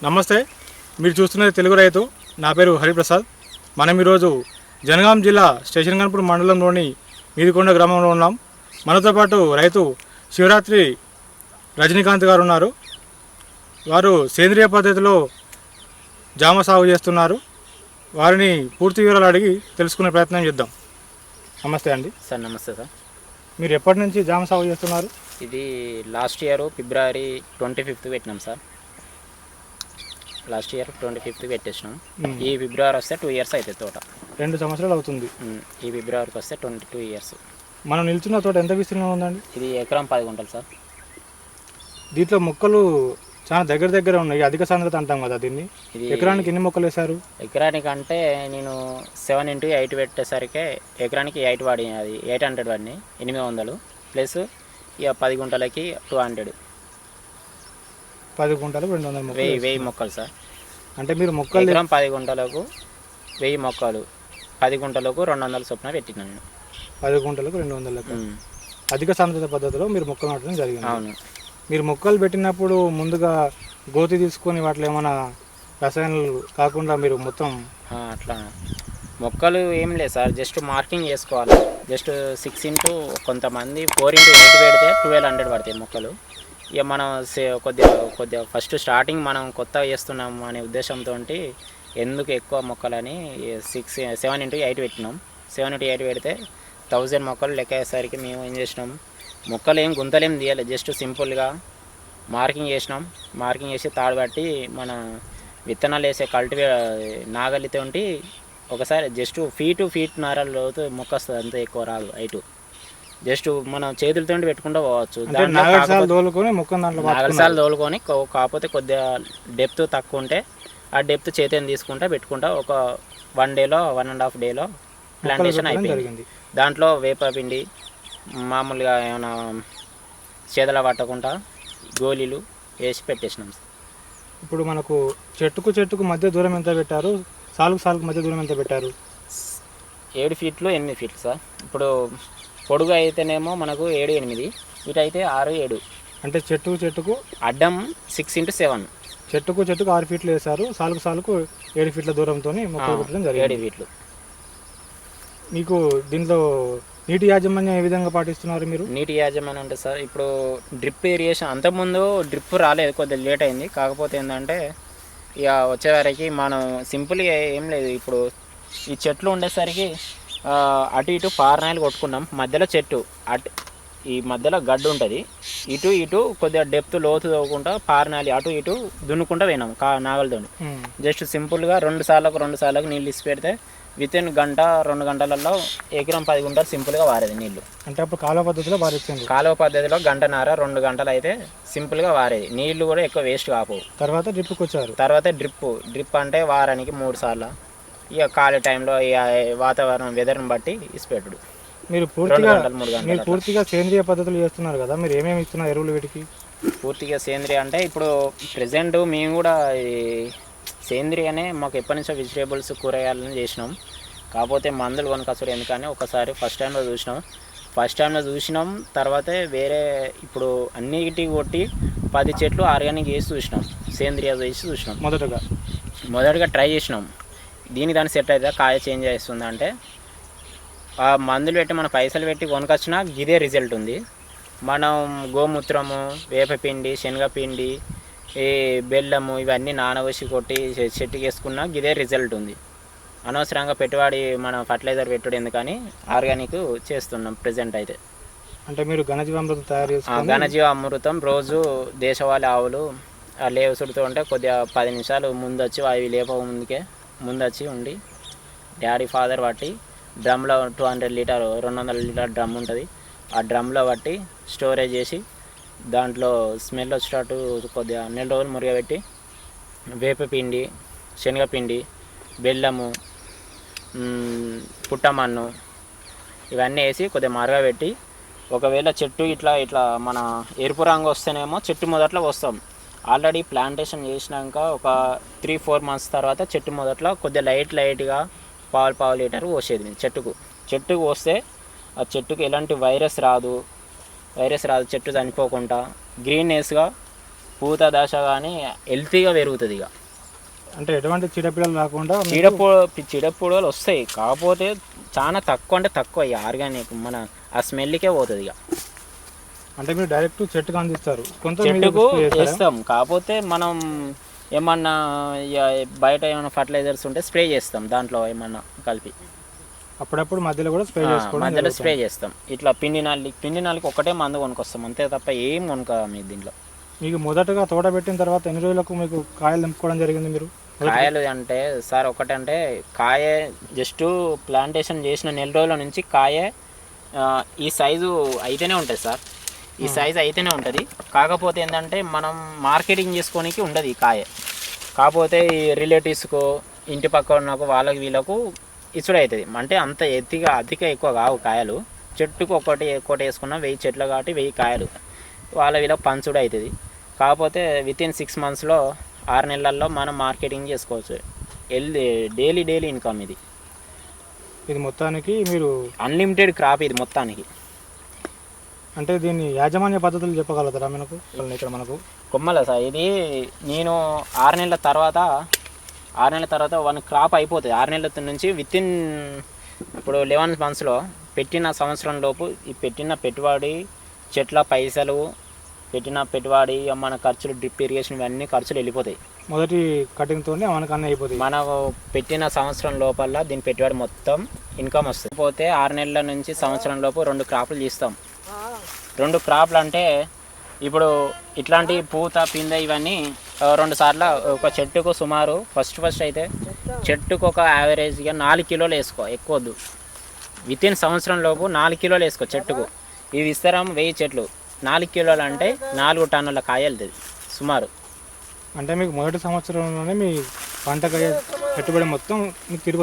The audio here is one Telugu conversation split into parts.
నమస్తే, మీరు చూస్తున్నది తెలుగు రైతు. నా పేరు హరిప్రసాద్. మనం ఈరోజు జనగాం జిల్లా స్టేషన్ గన్పూర్ మండలంలోని మీదికొండ గ్రామంలో ఉన్నాం. మనతో పాటు రైతు శివరాత్రి రజనీకాంత్ గారు ఉన్నారు. వారు సేంద్రియ పద్ధతిలో జామ సాగు చేస్తున్నారు. వారిని పూర్తి వివరాలు అడిగి తెలుసుకునే ప్రయత్నం చేద్దాం. నమస్తే అండి. సార్ నమస్తే సార్. మీరు ఎప్పటి నుంచి జామ సాగు చేస్తున్నారు? ఇది లాస్ట్ ఇయర్ ఫిబ్రవరి 25th పెట్టినాం సార్. Last year 25th పెట్టేసినాం. ఈ ఫిబ్రవరి వస్తే 2 years అవుతుంది. తోట 2 సంవత్సరాలు అవుతుంది. ఈ ఫిబ్రవరికి వస్తే 22 years. మనం నిల్చున్న తోట ఎంత విస్తీర్ణం ఉందండి? ఇది ఎకరం 10 గుంటలు సార్. దీంట్లో మొక్కలు చాలా దగ్గర ఉన్నాయి. అధిక సాంద్రత అంటాం కదా దీన్ని. ఎకరానికి ఎన్ని మొక్కలు వేశారు? ఎకరానికి అంటే నేను 7 into 8 పెట్టేసరికి ఎకరానికి 8 వాడి, అది 800 వాడిని 800 ప్లస్ ఇక 10 గుంటలకి 200. 10 గుంటలకు 200 మొక్కలు. 1000 మొక్కలు సార్. అంటే మీరు మొక్కలు ఎకరం 10 గుంటలకు 1000 మొక్కలు, 10 గుంటలకు 200 చొప్పున పెట్టినాను నేను. 10 గుంటలకు 200. అధిక సాంద్రత పద్ధతిలో మీరు మొక్కలు నాటడం జరిగింది. అవును. మీరు మొక్కలు పెట్టినప్పుడు ముందుగా గోతి తీసుకొని వాటిలో ఏమైనా రసాయనాలు కాకుండా మీరు మొత్తం అట్లా మొక్కలు ఏం లేదు సార్, జస్ట్ మార్కింగ్ చేసుకోవాలి. జస్ట్ 6 into కొంతమంది 4 into 8 పెడితే 1200 పడతాయి మొక్కలు. ఇక మనం కొద్దిగా ఫస్ట్ స్టార్టింగ్ మనం కొత్తగా చేస్తున్నాం అనే ఉద్దేశంతో ఎందుకు ఎక్కువ మొక్కలని 7 into 8 పెట్టినాం. 7 into 8 పెడితే 1000 మొక్కలు లెక్క అయ్యేసరికి మేము ఏం చేసినాం, మొక్కలు ఏం గుంతలేం తీయాలి, జస్ట్ సింపుల్గా మార్కింగ్ చేసినాం. మార్కింగ్ చేసి తాడు కట్టి మన విత్తనాలు వేసే నాగలితో ఒకసారి జస్ట్ ఫీట్ నారల లోతు మొక్క వస్తుంది, అంత ఎక్కువ రాదు హైటు. జస్ట్ మనం చేతులతో పెట్టుకుంటూ పోవచ్చు. నాగలిసాలు తోలుకొని కాకపోతే కొద్దిగా డెప్త్ తక్కువ ఉంటే ఆ డెప్త్ చేతిని తీసుకుంటా పెట్టుకుంటా ఒక 1 dayలో 1.5 dayలో ప్లాంటేషన్ అయిపోయింది. దాంట్లో వేపపిండి మామూలుగా ఏమైనా చేదల పట్టకుండా గోళీలు వేసి పెట్టేసినాం. ఇప్పుడు మనకు చెట్టుకు మధ్య దూరం ఎంత పెట్టారు? సాలుకు మధ్య దూరం ఎంత పెట్టారు? 7 feet 8 feet సార్. ఇప్పుడు పొడుగు అయితేనేమో మనకు 7 8, ఇటైతే 6 7. అంటే చెట్టుకు అడ్డం 6 into 7. చెట్టుకు 6 feet వేశారు. సాలుకు 7 feet దూరంతో మొక్కలు పెట్టడం జరిగింది. 7 feet. మీకు దీంట్లో నీటి యాజమాన్యం ఏ విధంగా పాటిస్తున్నారు మీరు? నీటి యాజమాన్యం అంటే సార్, ఇప్పుడు డ్రిప్ ఇరిగేషన్, అంతకుముందు డ్రిప్ రాలేదు, కొద్దిగా లేట్ అయింది. కాకపోతే ఏంటంటే ఇక వచ్చేవారికి మనం సింపుల్గా ఏం లేదు, ఇప్పుడు ఈ చెట్లు ఉండేసరికి అటు ఇటు పారనాయలు కొట్టుకున్నాం. మధ్యలో చెట్టు ఈ మధ్యలో గడ్డు ఉంటుంది, ఇటు కొద్దిగా డెప్త్ లోతు తవ్వకుండా పారనాలి అటు ఇటు దున్నుకుంటూ పోయినాం నాగలతో. జస్ట్ సింపుల్గా 2 సార్లకు నీళ్ళు ఇసి పెడితే వితిన్ 1-2 గంటలలో ఎకరం 10 గుంటలు సింపుల్గా వారేది నీళ్ళు. అంటే అప్పుడు కాలువ పద్ధతిలో వారేది. కాలువ పద్ధతిలో 1.5-2 గంటలు అయితే సింపుల్గా వారేది. నీళ్లు కూడా ఎక్కువ వేస్ట్ కాపు. తర్వాత డ్రిప్కి వచ్చారు. తర్వాత డ్రిప్ అంటే వారానికి 3 సార్లు. ఇక ఖాళీ టైంలో ఇక వాతావరణం వెదర్ని బట్టి ఇసిపెట్టుడు. మీరు పూర్తిగా సేంద్రియ పద్ధతులు చేస్తున్నారు కదా, మీరు ఏమేమి ఇస్తున్నారు ఎరువులు వీటికి? పూర్తిగా సేంద్రియ అంటే ఇప్పుడు ప్రెజెంట్ మేము కూడా సేంద్రియనే మాకు ఎప్పటి నుంచో వెజిటేబుల్స్ కూరగాయలను చేసినాం. కాకపోతే మందులు కొనుకొచ్చారు ఎందుకని ఒకసారి ఫస్ట్ టైంలో చూసినాం. తర్వాతే వేరే ఇప్పుడు అన్నిటికి కొట్టి 10 చెట్లు ఆర్గానిక్ చేసి చూసినాం, సేంద్రియ చేసి చూసినాం. మొదటగా ట్రై చేసినాం, దాన్ని సెట్ అయితే కాయ చేంజ్ చేస్తుంది అంటే ఆ మందులు పెట్టి మన పైసలు పెట్టి కొనుకొచ్చినా ఇదే రిజల్ట్ ఉంది. మనం గోమూత్రము, వేపపిండి, శనగపిండి, ఈ బెల్లము ఇవన్నీ నానబోసి కొట్టి చెట్టుకి వేసుకున్నా ఇదే రిజల్ట్ ఉంది. అనవసరంగా పెట్టుబడి మనం ఫర్టిలైజర్ పెట్టుడు ఎందుకని ఆర్గానిక్ చేస్తున్నాం ప్రెజెంట్ అయితే. అంటే మీరు ఘనజీవామృతం తయారు చేస్తారు? ఘనజీవామృతం రోజు దేశవాళీ ఆవులు లేవసుడుతూ ఉంటే కొద్దిగా 10 నిమిషాలు ముందొచ్చి అవి ముందొచ్చి ఉండి డాడీ ఫాదర్ బట్టి డ్రమ్లో 200 లీటర్ 200 లీటర్ డ్రమ్ ఉంటుంది, ఆ డ్రమ్లో బట్టి స్టోరేజ్ చేసి దాంట్లో స్మెల్ వచ్చేటట్టు కొద్దిగా 4 రోజులు మురగబెట్టి వేపపిండి, శనగపిండి, బెల్లము, పుట్టమన్ను ఇవన్నీ వేసి కొద్దిగా మరగబెట్టి, ఒకవేళ చెట్టు ఇట్లా మన ఎరుపు రంగు వస్తేనేమో చెట్టు మొదట్లో వస్తాం. ఆల్రెడీ ప్లాంటేషన్ చేసినాక ఒక 3-4 months తర్వాత చెట్టు మొదట్లో కొద్దిగా లైట్గా పావు లీటర్ పోసేది చెట్టుకు వస్తే ఆ చెట్టుకు ఎలాంటి వైరస్ రాదు, చెట్టు చనిపోకుండా గ్రీన్నెస్గా పూత దశ కానీ హెల్తీగా పెరుగుతుంది ఇక. అంటే ఎటువంటి చీడపీడలు రాకుండా చీడపూడలు వస్తాయి, కాకపోతే చాలా తక్కువ, అంటే తక్కువ ఇక ఆర్గానిక్ మన ఆ స్మెల్కే పోతుంది ఇక. అంటే మీరు డైరెక్ట్ చెట్టుకు అందిస్తారు, కొంత చెట్టుకు వేస్తాం, కాకపోతే మనం ఏమన్నా ఇక బయట ఏమైనా ఫర్టిలైజర్స్ ఉంటే స్ప్రే చేస్తాం దాంట్లో ఏమన్నా కలిపి. అప్పుడప్పుడు మధ్యలో కూడా స్ప్రే చేసుకోవడం మధ్యలో స్ప్రే చేస్తాం. ఇట్లా పిండి నాలుగు ఒకటే మందు కొనుక్కొస్తాం అంతే తప్ప ఏం కొనుక్కోము దీంట్లో. మీకు మొదటగా తోట పెట్టిన తర్వాత ఎన్ని రోజులకు మీకు కాయలు నింపుకోవడం జరిగింది మీరు? కాయలు అంటే సార్ ఒకటంటే కాయ జస్ట్ ప్లాంటేషన్ చేసిన నెల రోజుల నుంచి కాయ ఈ సైజు అయితేనే ఉంటుంది సార్, ఈ సైజు అయితేనే ఉంటుంది. కాకపోతే ఏంటంటే మనం మార్కెటింగ్ చేసుకోనికి ఉండదు ఈ కాయ. కాకపోతే ఈ రిలేటివ్స్కు ఇంటి పక్క ఉన్నకు వాళ్ళకి వీళ్ళకు ఇసుడు అవుతుంది. అంటే అంత అధిక ఎక్కువ కావు కాయలు. చెట్టుకు ఒకటి వేసుకున్న 1000 చెట్లు కాబట్టి 1000 కాయలు వాళ్ళ వీళ్ళకి పంచుడు అవుతుంది. కాకపోతే వితిన్ 6 monthsలో 6 నెలల్లో మనం మార్కెటింగ్ చేసుకోవచ్చు. డైలీ ఇన్కమ్ ఇది. ఇది మొత్తానికి మీరు అన్లిమిటెడ్ క్రాప్ ఇది మొత్తానికి. అంటే దీన్ని యాజమాన్య పద్ధతులు చెప్పగలుగుతారా మనకు? ఇక్కడ మనకు కొమ్మల సార్ ఇది నేను 6 నెలల తర్వాత 1 క్రాప్ అయిపోతుంది. 6 నెలల నుంచి వితిన్ ఇప్పుడు 11 monthsలో పెట్టిన సంవత్సరం లోపు ఈ పెట్టిన పెట్టుబడి, చెట్ల పైసలు, పెట్టిన పెట్టుబడి, మన ఖర్చులు, డ్రిప్ ఇరిగేషన్ ఇవన్నీ ఖర్చులు వెళ్ళిపోతాయి. మొదటి కటింగ్తోనే మనకు అన్నీ అయిపోతాయి. మనకు పెట్టిన సంవత్సరం లోపల దీని పెట్టుబడి మొత్తం ఇన్కమ్ వస్తుంది. పోతే 6 నెలల నుంచి సంవత్సరం లోపు 2 క్రాప్లు తీస్తాం. 2 క్రాప్లు అంటే ఇప్పుడు ఇట్లాంటి పూత పిందె ఇవన్నీ 2 సార్లు ఒక చెట్టుకు సుమారు ఫస్ట్ అయితే చెట్టుకు ఒక యావరేజ్గా 4 కిలోలు వేసుకో, ఎక్కువ వద్దు. వితిన్ సంవత్సరం లోపు 4 కిలోలు వేసుకో చెట్టుకు. ఇది విస్తరం 1000 చెట్లు, 4 కిలోలు అంటే 4 టన్నుల కాయ వెళ్తుంది సుమారు. అంటే మీకు మొదటి సంవత్సరంలోనే మీ పంటకు పెట్టుబడి మొత్తం మీకు తిరిగి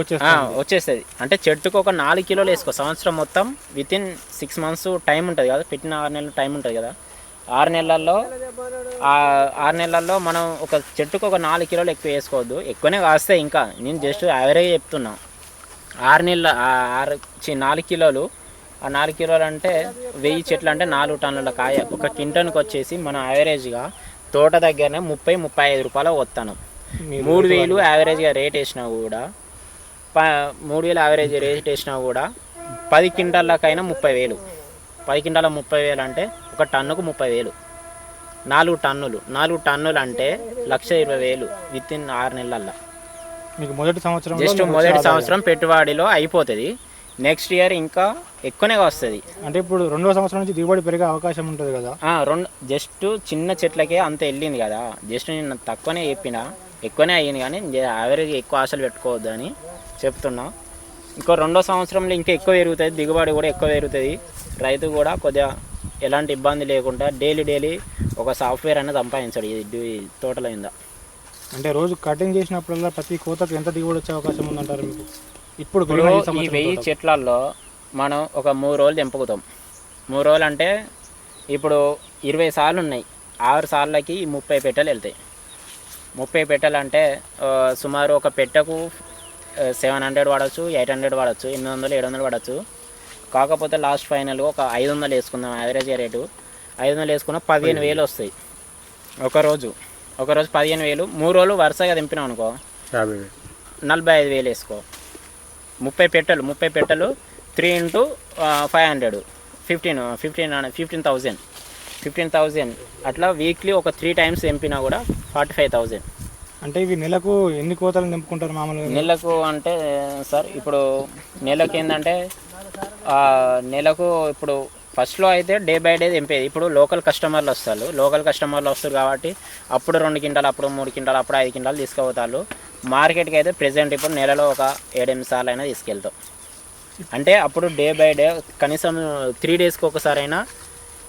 వచ్చేస్తుంది. అంటే చెట్టుకు ఒక 4 కిలోలు వేసుకో సంవత్సరం మొత్తం. వితిన్ 6 months టైం ఉంటుంది కదా, పెట్టిన 6 నెలలు టైం ఉంటుంది కదా. 6 నెలల్లో మనం ఒక చెట్టుకు ఒక 4 కిలోలు ఎక్కువ వేసుకోవద్దు, ఎక్కువనే కాస్తాయి. ఇంకా నేను జస్ట్ యావరేజ్ చెప్తున్నా. 4 కిలోలు, ఆ 4 కిలోలు అంటే 1000 చెట్లు అంటే 4 టన్నుల కాయ. ఒక క్వింటన్కి వచ్చేసి మనం యావరేజ్గా తోట దగ్గరనే 30-35 రూపాయలు వస్తాను. 3000 యావరేజ్గా రేట్ వేసినా కూడా 3000 యావరేజ్ రేట్ వేసినా కూడా 10 క్వింటాళ్ళకైనా 30,000. 10 క్వింటాల 30,000 అంటే ఒక టన్నుకు 30,000. 4 టన్నులు అంటే 1,20,000 వితిన్ 6 నెలల్లో. మీకు మొదటి సంవత్సరం పెట్టుబడిలో అయిపోతుంది. నెక్స్ట్ ఇయర్ ఇంకా ఎక్కువనే వస్తుంది. అంటే ఇప్పుడు 2వ సంవత్సరం నుంచి దిగుబడి పెరిగే అవకాశం ఉంటుంది కదా? జస్ట్ చిన్న చెట్లకే అంత వెళ్ళింది కదా, జస్ట్ నేను తక్కువనే చెప్పిన, ఎక్కువనే అయ్యింది. కానీ యావరేజ్ ఎక్కువ ఆశలు పెట్టుకోవద్దు అని చెప్తున్నా. ఇంకో 2వ సంవత్సరంలో ఇంకా ఎక్కువ పెరుగుతుంది, దిగుబడి కూడా ఎక్కువ పెరుగుతుంది. రైతు కూడా కొద్దిగా ఎలాంటి ఇబ్బంది లేకుండా డైలీ ఒక సాఫ్ట్వేర్ అనేది సంపాదించాడు ఈ తోటలో కింద. అంటే రోజు కటింగ్ చేసినప్పుడల్లా ప్రతి కోతకు ఎంత దిగుబడి వచ్చే అవకాశం ఉందంటారు మీకు? ఇప్పుడు ఈ 1000 చెట్లల్లో మనం ఒక 3 రోజులు తెంపుకుతాం. 3 రోజులు అంటే ఇప్పుడు 20 సార్లు ఉన్నాయి, 6 సార్లకి 30 పెట్టెలు వెళ్తాయి. 30 పెట్టెలు అంటే సుమారు ఒక పెట్టెకు 700 పడవచ్చు, 800 పడవచ్చు, 800, 700 పడవచ్చు. కాకపోతే లాస్ట్ ఫైనల్గా ఒక 500 వేసుకుందాం యావరేజ్ రేటు. 500 వేసుకున్న 15,000 వస్తాయి ఒకరోజు 15,000. 3 రోజులు వరుసగా తెంపినాం అనుకో 45,000 వేసుకో. 30 పెట్టెలు 3 × 500 15,000 అట్లా వీక్లీ ఒక 3 times తెంపినా కూడా 45,000. అంటే ఇవి నెలకు ఎన్ని కోతలు నింపుకుంటారు మామూలుగా? నెలకు అంటే సార్ ఇప్పుడు నెలకు ఏంటంటే నెలకు ఇప్పుడు ఫస్ట్లో అయితే డే బై డే తెంపేది. ఇప్పుడు లోకల్ కస్టమర్లు వస్తారు కాబట్టి అప్పుడు 2 క్వింటాలు, అప్పుడు 3 క్వింటాలు, అప్పుడు 5 క్వింటాలు తీసుకుపోతారు. మార్కెట్కి అయితే ప్రెజెంట్ ఇప్పుడు నెలలో ఒక 7-8 సార్లు అయినా తీసుకెళ్తాం. అంటే అప్పుడు డే బై డే కనీసం 3 daysకి ఒకసారి అయినా,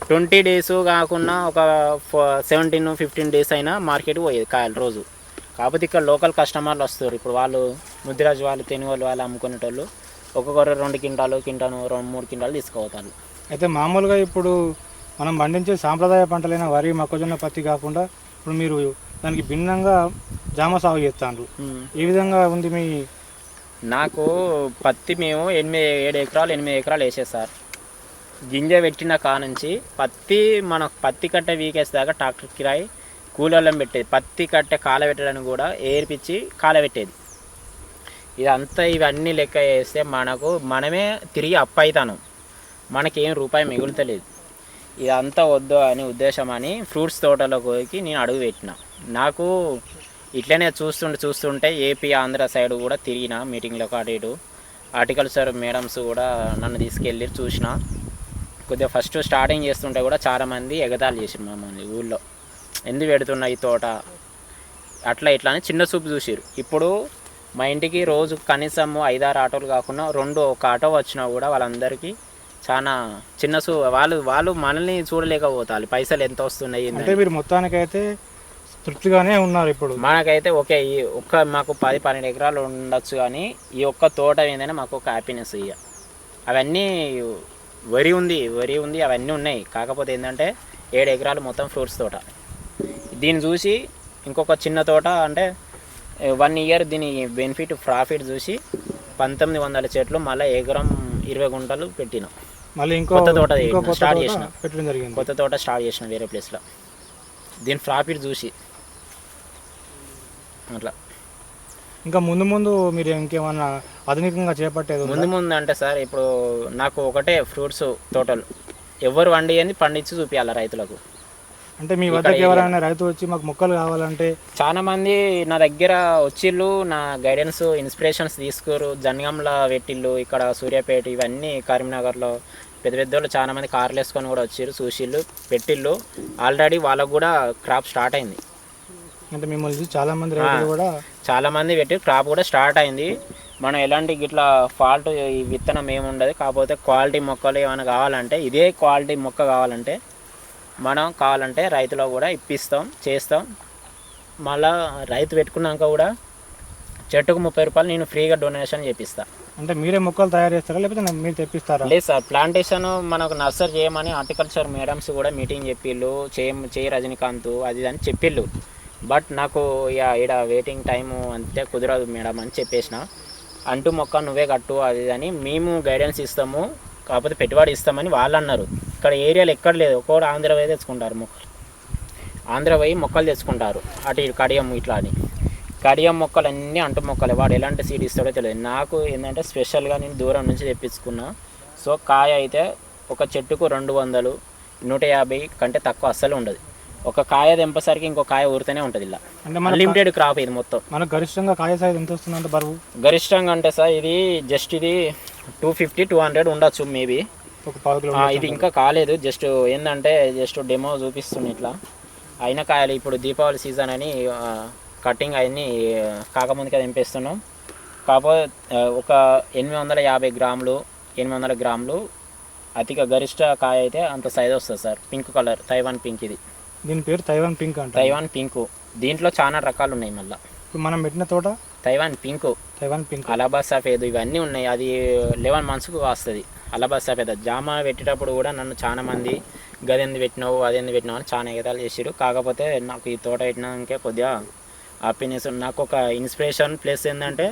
20 days కాకుండా ఒక 17-15 days అయినా మార్కెట్కి పోయేది కాయలు రోజు. కాకపోతే ఇక్కడ లోకల్ కస్టమర్లు వస్తారు. ఇప్పుడు వాళ్ళు ముద్దిరాజు వాళ్ళు, తెనుగోళ్ళు వాళ్ళు అమ్ముకునేటోళ్ళు ఒక్కొక్కరు 2 క్వింటాలు, 3 క్వింటాలు తీసుకుపోతారు. అయితే మామూలుగా ఇప్పుడు మనం పండించే సాంప్రదాయ పంటలైన వరి, మొక్కజొన్న, పత్తి కాకుండా ఇప్పుడు మీరు దానికి భిన్నంగా జామ సాగు చేస్తారు. ఏ విధంగా ఉంది మీ? నాకు పత్తి మేము 8 ఎకరాలు వేసేసారు. గింజ పెట్టిన నుంచి పత్తి కట్ట వీకేసేదాకా ట్రాక్టర్ కిరాయి కూలర్లను పెట్టేది, పత్తి కట్టె కాలబెట్టడానికి కూడా ఏర్పించి కాలబెట్టేది. ఇదంతా ఇవన్నీ లెక్క వేస్తే మనమే తిరిగి అప్పు అవుతాను, మనకేం రూపాయి మిగులుతలేదు. ఇదంతా వద్దు అని ఉద్దేశం అని ఫ్రూట్స్ తోటలోకి నేను అడుగు పెట్టిన. నాకు ఇట్లనే చూస్తుంటే ఏపీ ఆంధ్ర సైడ్ కూడా తిరిగిన మీటింగ్లకు అటు ఇటు. హార్టికల్చర్ మేడమ్స్ కూడా నన్ను తీసుకెళ్ళి చూసిన. కొద్దిగా ఫస్ట్ స్టార్టింగ్ చేస్తుంటే కూడా చాలామంది ఎగతాళి చేసారు మమ్మల్ని ఊళ్ళో, ఎందుకు పెడుతున్నా ఈ తోట అట్లా ఇట్లా అని చిన్న చూపు చూసారు. ఇప్పుడు మా ఇంటికి రోజు కనీసం 5-6 ఆటోలు కాకుండా 1 ఆటో వచ్చినా కూడా వాళ్ళందరికీ చాలా చిన్న వాళ్ళు మనల్ని చూడలేకపోతారు, పైసలు ఎంత వస్తున్నాయి అంటే మీరు మొత్తానికైతే తృప్తిగానే ఉన్నారు ఇప్పుడు. మనకైతే ఓకే, ఈ మాకు 10-12 ఎకరాలు ఉండొచ్చు, కానీ ఈ ఒక్క తోట ఏంటంటే మాకు ఒక హ్యాపీనెస్. ఇక అవన్నీ వరి ఉంది అవన్నీ ఉన్నాయి. కాకపోతే ఏంటంటే 7 ఎకరాలు మొత్తం ఫ్రూట్స్ తోట. దీన్ని చూసి ఇంకొక చిన్న తోట అంటే 1 ఇయర్ దీని బెనిఫిట్ ప్రాఫిట్ చూసి 1900 చెట్లు మళ్ళీ ఎకరం 20 గుంటలు పెట్టినాం. మళ్ళీ కొత్త తోట స్టార్ట్ చేసిన వేరే ప్లేస్లో దీని ప్రాఫిట్ చూసి అట్లా. ఇంకా ముందు మీరు ఇంకేమన్నా ఆధునికంగా చేపట్టేది ముందు అంటే సార్, ఇప్పుడు నాకు ఒకటే ఫ్రూట్స్ తోటలు ఎవరు పండించి చూపించాలి రైతులకు. అంటే మీ వద్దకు ఎవరైనా రైతు వచ్చి మాకు మొక్కలు కావాలంటే చాలా మంది నా దగ్గర వచ్చిళ్ళు, నా గైడెన్స్ ఇన్స్పిరేషన్స్ తీసుకోరు. జనగాంలో పెట్టిళ్ళు, ఇక్కడ సూర్యాపేట ఇవన్నీ కరీంనగర్లో పెద్దోళ్ళు చాలా మంది కార్లు వేసుకొని కూడా వచ్చారు, చూసిళ్ళు, పెట్టిళ్ళు. ఆల్రెడీ వాళ్ళకు కూడా క్రాప్ స్టార్ట్ అయింది. అంటే మిమ్మల్ని చూసి చాలా మంది పెట్టి క్రాప్ కూడా స్టార్ట్ అయింది. మనం ఎలాంటి ఇట్లా ఫాల్ట్ ఈ విత్తనం ఏముండదు. కాకపోతే క్వాలిటీ మొక్కలు ఏమైనా కావాలంటే, ఇదే క్వాలిటీ మొక్క కావాలంటే మనం కావాలంటే రైతులో కూడా ఇప్పిస్తాం, చేస్తాం. మళ్ళీ రైతు పెట్టుకున్నాక కూడా చెట్టుకు 30 రూపాయలు నేను ఫ్రీగా డొనేషన్ చేపిస్తాను. అంటే మీరే మొక్కలు తయారు చేస్తారా లేకపోతే మీరు తెప్పిస్తారా? లేదు సార్, ప్లాంటేషన్ మనకు నర్సరీ చేయమని హార్టికల్చర్ మేడమ్స్ కూడా మీటింగ్ చెప్పిళ్ళు, చేయి రజనీకాంత్ అది అని చెప్పిళ్ళు. బట్ నాకు ఇక్కడ వెయిటింగ్ టైము అంతే కుదరదు మేడం అని చెప్పేసిన. అంటూ మొక్క నువ్వే కట్టు అది అని మేము గైడెన్స్ ఇస్తాము, కాకపోతే పెట్టుబడి ఇస్తామని వాళ్ళు అన్నారు. ఇక్కడ ఏరియాలో ఎక్కడ లేదు, ఒక్కొక్కరు ఆంధ్ర పోయి తెచ్చుకుంటారు మొక్కలు, ఆంధ్ర పోయి మొక్కలు తెచ్చుకుంటారు. అటు కడియం ఇట్లా అని కడియం మొక్కలు అన్నీ అంటు మొక్కలే. వాడు ఎలాంటి సీడ్ ఇస్తాడో తెలియదు. నాకు ఏంటంటే స్పెషల్గా నేను దూరం నుంచి తెప్పించుకున్నా. సో కాయ అయితే ఒక చెట్టుకు 200, 150 కంటే తక్కువ అస్సలు ఉండదు. ఒక కాయ తెంపసరికి ఇంకో కాయ ఊరితేనే ఉంటుంది. ఇలా అంటే అన్లిమిటెడ్ క్రాప్ ఇది మొత్తం. మనకు గరిష్టంగా కాయ సైజ్ ఎంత వస్తుంది అంటే బరువు? గరిష్టంగా అంటే సార్ ఇది జస్ట్ ఇది 250-200 ఉండొచ్చు మేబీ. ఇది ఇంకా కాలేదు, జస్ట్ ఏంటంటే జస్ట్ డెమో చూపిస్తుంది ఇట్లా. అయిన కాయలు ఇప్పుడు దీపావళి సీజన్ అని కటింగ్ అవన్నీ కాకముందుకే తెంపేస్తున్నాం. కాకపోతే ఒక 850 గ్రాములు 800 గ్రాములు అధిక గరిష్ట కాయ అయితే అంత సైజ్ వస్తుంది sir. Pink colour Taiwan pink. ఇది దీని పేరు తైవాన్ పింక్ అంట. Taiwan pink. దీంట్లో చాలా రకాలు ఉన్నాయి. మళ్ళీ ఇప్పుడు మనం పెట్టిన తోట తైవాన్ పింక్, అలహాబాద్ సఫేద్ ఇవన్నీ ఉన్నాయి. అది 11 monthsకు వస్తుంది అలహాబాద్ సఫేద్. జామ పెట్టేటప్పుడు కూడా నన్ను చాలా మంది గదెందు పెట్టినావు అదెందు పెట్టినావు అని చాలా ఎగతాలు చేసారు. కాకపోతే నాకు ఈ తోట పెట్టినాకే కొద్దిగా హ్యాపీనెస్. నాకు ఒక ఇన్స్పిరేషన్ ప్లస్ ఏంటంటే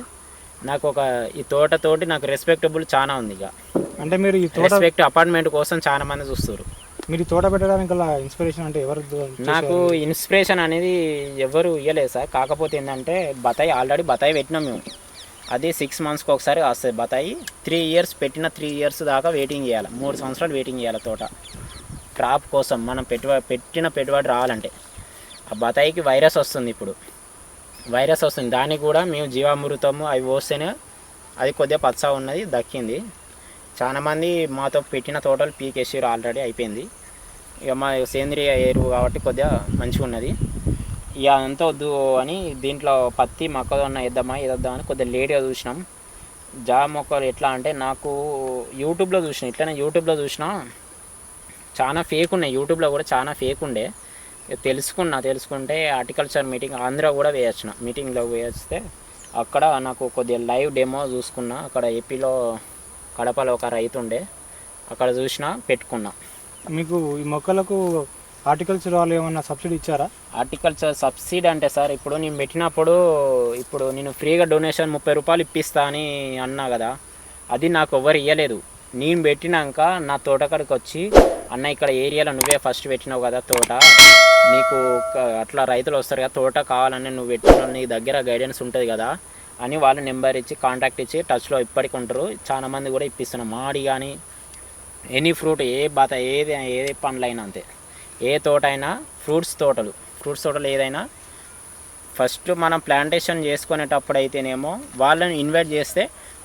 నాకు ఒక ఈ తోటతోటి నాకు రెస్పెక్టబుల్ చాలా ఉంది. ఇక అంటే మీరు ఈ రెస్పెక్ట్ అపార్ట్మెంట్ కోసం చాలా మంది చూస్తారు. మీరు తోట పెట్టడానికి ఇన్స్పిరేషన్ అంటే ఎవరు? నాకు ఇన్స్పిరేషన్ అనేది ఎవరు ఇవ్వలేదు సార్. కాకపోతే ఏంటంటే ఆల్రెడీ బత్తాయి పెట్టినాం మేము. అది 6 monthsకి ఒకసారి వస్తుంది బత్తాయి. 3 years పెట్టిన 3 years దాకా వెయిటింగ్ చేయాలి. 3 సంవత్సరాలు వెయిటింగ్ చేయాలి తోట క్రాప్ కోసం. మనం పెట్టిన పెట్టుబడి రావాలంటే ఆ బత్తాయికి వైరస్ వస్తుంది. ఇప్పుడు వైరస్ వస్తుంది, దానికి కూడా మేము జీవామృతము అవి పోస్తేనే అది కొద్దిగా పచ్చ ఉన్నది దక్కింది. చాలామంది మాతో పెట్టిన తోటలు పీకేసారు, ఆల్రెడీ అయిపోయింది. ఇక మా సేంద్రియ ఎరువు కాబట్టి కొద్దిగా మంచిగా ఉన్నది. ఇక అంతా వద్దు అని దీంట్లో పత్తి మొక్కజొన్న వేద్దామని కొద్దిగా లేట్గా చూసినాం. జామ మొక్కలు ఎట్లా అంటే నాకు యూట్యూబ్లో చూసిన, ఇట్లనే యూట్యూబ్లో చూసినా చాలా ఫేక్ ఉన్నాయి. యూట్యూబ్లో కూడా చాలా ఫేక్ ఉండే. తెలుసుకుంటే హార్టికల్చర్ మీటింగ్ ఆంధ్ర కూడా వేయొచ్చిన. మీటింగ్లో వేస్తే అక్కడ నాకు కొద్దిగా లైవ్ డెమో చూసుకున్నా. అక్కడ ఏపీలో కడపలో ఒక రైతు ఉండే, అక్కడ చూసినా పెట్టుకున్నా. మీకు ఈ మొక్కలకు హార్టికల్చర్ వాళ్ళు ఏమన్నా సబ్సిడీ ఇచ్చారా? హార్టికల్చర్ సబ్సిడీ అంటే సార్, ఇప్పుడు నేను పెట్టినప్పుడు ఇప్పుడు నేను ఫ్రీగా డొనేషన్ 30 రూపాయలు ఇప్పిస్తా అని అన్నా కదా, అది నాకు ఎవరు ఇవ్వలేదు. నేను పెట్టినాక నా తోటకాడికి వచ్చి అన్న ఇక్కడ ఏరియాలో నువ్వే ఫస్ట్ పెట్టినావు కదా తోట, నీకు అట్లా రైతులు వస్తారు కదా తోట కావాలని నువ్వు పెట్టిన నీ దగ్గర గైడెన్స్ ఉంటుంది కదా అని వాళ్ళు నెంబర్ ఇచ్చి కాంటాక్ట్ ఇచ్చి టచ్లో ఇప్పటికి ఉంటారు. చాలా మంది కూడా ఇప్పిస్తున్నాం. మాడి కానీ ఎనీ ఫ్రూట్, ఏ బాత ఏ పండ్లైనా అంతే, ఏ తోట అయినా ఫ్రూట్స్ తోటలు ఏదైనా ఫస్ట్ మనం ప్లాంటేషన్ చేసుకునేటప్పుడు అయితేనేమో వాళ్ళని ఇన్వైట్ చేస్తే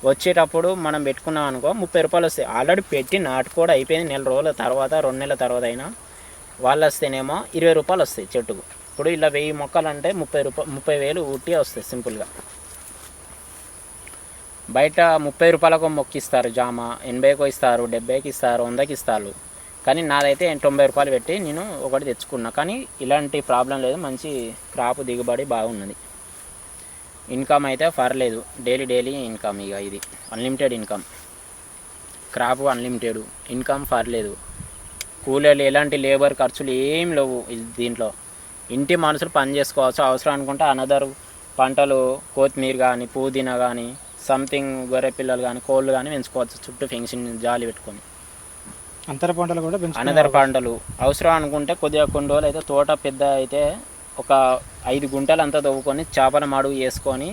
వచ్చేటప్పుడు మనం పెట్టుకున్నాం అనుకో 30 రూపాయలు వస్తాయి. ఆల్రెడీ పెట్టి నాటు కూడా అయిపోయింది, నెల రోజుల తర్వాత 2 నెలల తర్వాత అయినా వాళ్ళు వస్తేనేమో 20 రూపాయలు వస్తాయి చెట్టుకు. ఇప్పుడు ఇలా 1000 మొక్కలు అంటే 30,000 ఊటీ వస్తాయి సింపుల్గా. బయట 30 రూపాయలకు మొక్కిస్తారు జామ, 80కు ఇస్తారు, 70కి ఇస్తారు, 100కి ఇస్తారు. కానీ నాదైతే 90 రూపాయలు పెట్టి నేను ఒకటి తెచ్చుకున్నా. కానీ ఇలాంటి ప్రాబ్లం లేదు, మంచి క్రాప్ దిగుబడి బాగున్నది. ఇన్కమ్ అయితే పర్లేదు, డైలీ ఇన్కమ్. ఇక ఇది unlimited income, crop unlimited income పర్లేదు. కూలీలు ఎలాంటి లేబర్ ఖర్చులు ఏం లేవు దీంట్లో. ఇంటి మనుషులు పని చేసుకోవచ్చు, అవసరం అనుకుంటే అనదర్ పంటలు కొత్తిమీర కానీ పుదీనా కానీ సంథింగ్ గొర్రె పిల్లలు కానీ కోళ్ళు కానీ పెంచుకోవచ్చు చుట్టూ ఫెన్సింగ్ జాలి పెట్టుకొని. అంతర పంటలు కూడా అనదర్ పంటలు అవసరం అనుకుంటే కొద్దిగా కొన్ని రోజులు అయితే తోట పెద్ద అయితే ఒక 5 గుంటలు అంతా తవ్వుకొని చేపల మడుగు వేసుకొని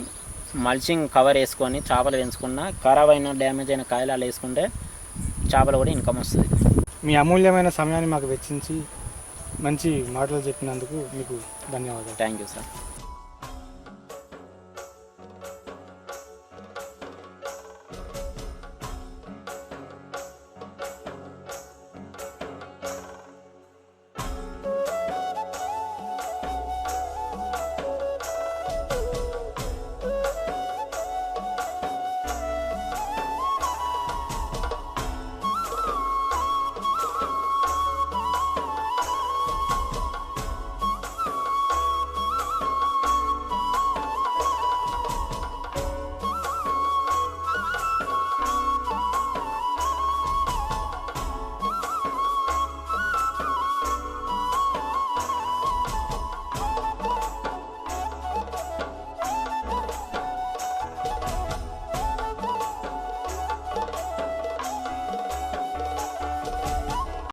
మల్చింగ్ కవర్ వేసుకొని చేపలు పెంచుకున్న ఖరాబ్ అయిన డ్యామేజ్ అయిన కాయలు అలా వేసుకుంటే చేపలు కూడా ఇన్కమ్ వస్తుంది. మీ అమూల్యమైన సమయాన్ని మాకు వెచ్చించి మంచి మాటలు చెప్పినందుకు మీకు ధన్యవాదాలు. Thank you sir.